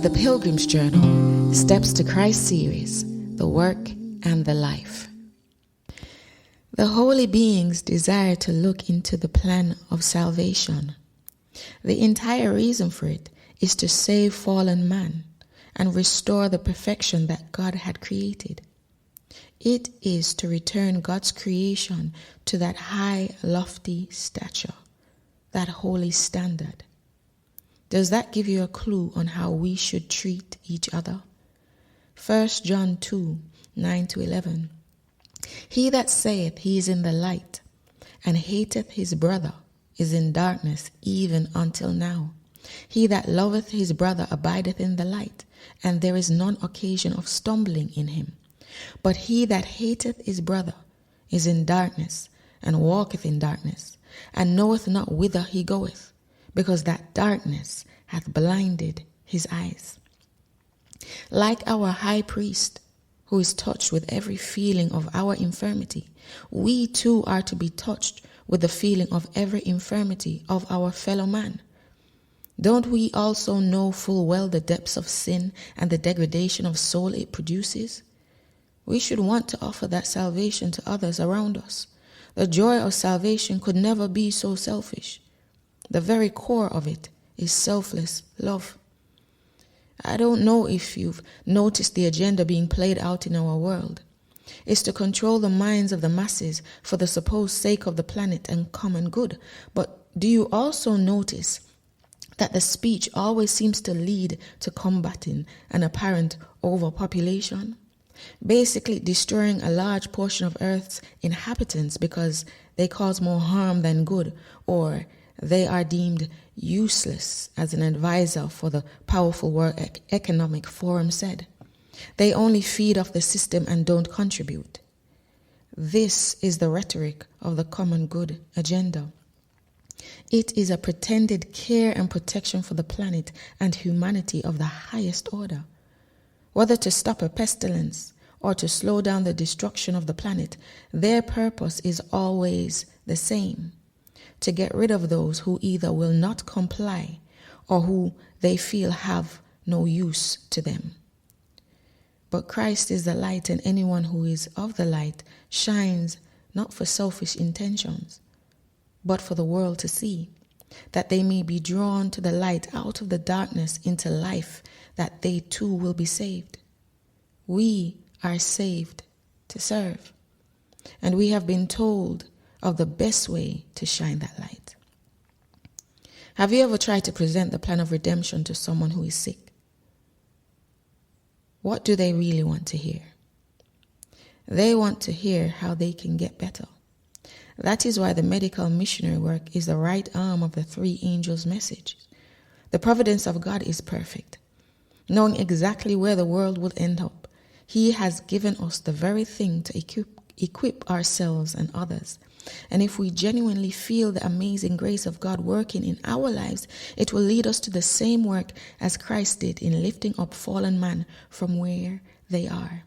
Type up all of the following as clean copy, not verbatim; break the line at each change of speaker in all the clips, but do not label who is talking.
the Pilgrim's Journal, Steps to Christ series, The Work and the Life. The holy beings desire to look into the plan of salvation. The entire reason for it is to save fallen man and restore the perfection that God had created. It is to return God's creation to that high, lofty stature, that holy standard. Does that give you a clue on how we should treat each other? 1 John 2, 9-11. He that saith he is in the light, and hateth his brother, is in darkness even until now. He that loveth his brother abideth in the light, and there is none occasion of stumbling in him. But he that hateth his brother is in darkness, and walketh in darkness, and knoweth not whither he goeth, because that darkness hath blinded his eyes. Like our high priest, who is touched with every feeling of our infirmity, we too are to be touched with the feeling of every infirmity of our fellow man. Don't we also know full well the depths of sin and the degradation of soul it produces? We should want to offer that salvation to others around us. The joy of salvation could never be so selfish. The very core of it is selfless love. I don't know if you've noticed the agenda being played out in our world. It's to control the minds of the masses for the supposed sake of the planet and common good. But do you also notice that the speech always seems to lead to combating an apparent overpopulation? Basically destroying a large portion of Earth's inhabitants because they cause more harm than good, or they are deemed useless, as an advisor for the powerful World Economic Forum said. They only feed off the system and don't contribute. This is the rhetoric of the common good agenda. It is a pretended care and protection for the planet and humanity of the highest order. Whether to stop a pestilence or to slow down the destruction of the planet, their purpose is always the same: to get rid of those who either will not comply or who they feel have no use to them. But Christ is the light, and anyone who is of the light shines not for selfish intentions, but for the world to see, that they may be drawn to the light out of the darkness into life, that they too will be saved. We are saved to serve, and we have been told of the best way to shine that light. Have you ever tried to present the plan of redemption to someone who is sick? What do they really want to hear? They want to hear how they can get better. That is why the medical missionary work is the right arm of the three angels' message. The providence of God is perfect. Knowing exactly where the world will end up, He has given us the very thing to equip ourselves and others. And if we genuinely feel the amazing grace of God working in our lives, it will lead us to the same work as Christ did in lifting up fallen man from where they are.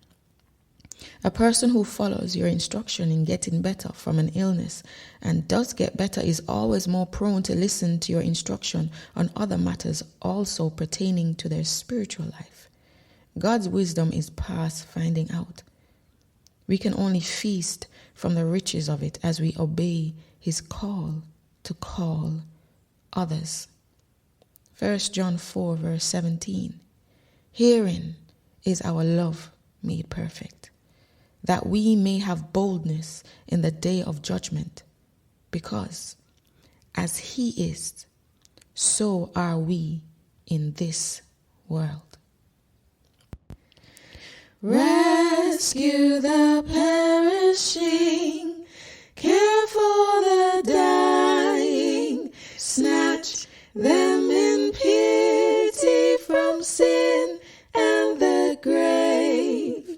A person who follows your instruction in getting better from an illness and does get better is always more prone to listen to your instruction on other matters also pertaining to their spiritual life. God's wisdom is past finding out. We can only feast from the riches of it as we obey His call to call others. 1 John 4 verse 17. Herein is our love made perfect, that we may have boldness in the day of judgment, because as He is, so are we in this world. Rescue the perishing, care for the dying, snatch them in pity from sin and the grave.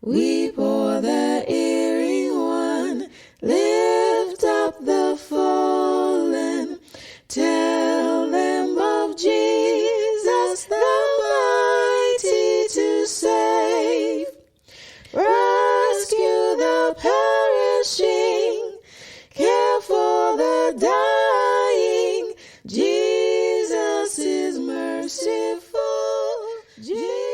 Weep o'er the erring one, lift up the fallen, tell them of Jesus the mighty to save. Rescue the perishing, care for the dying, Jesus is merciful. Jesus.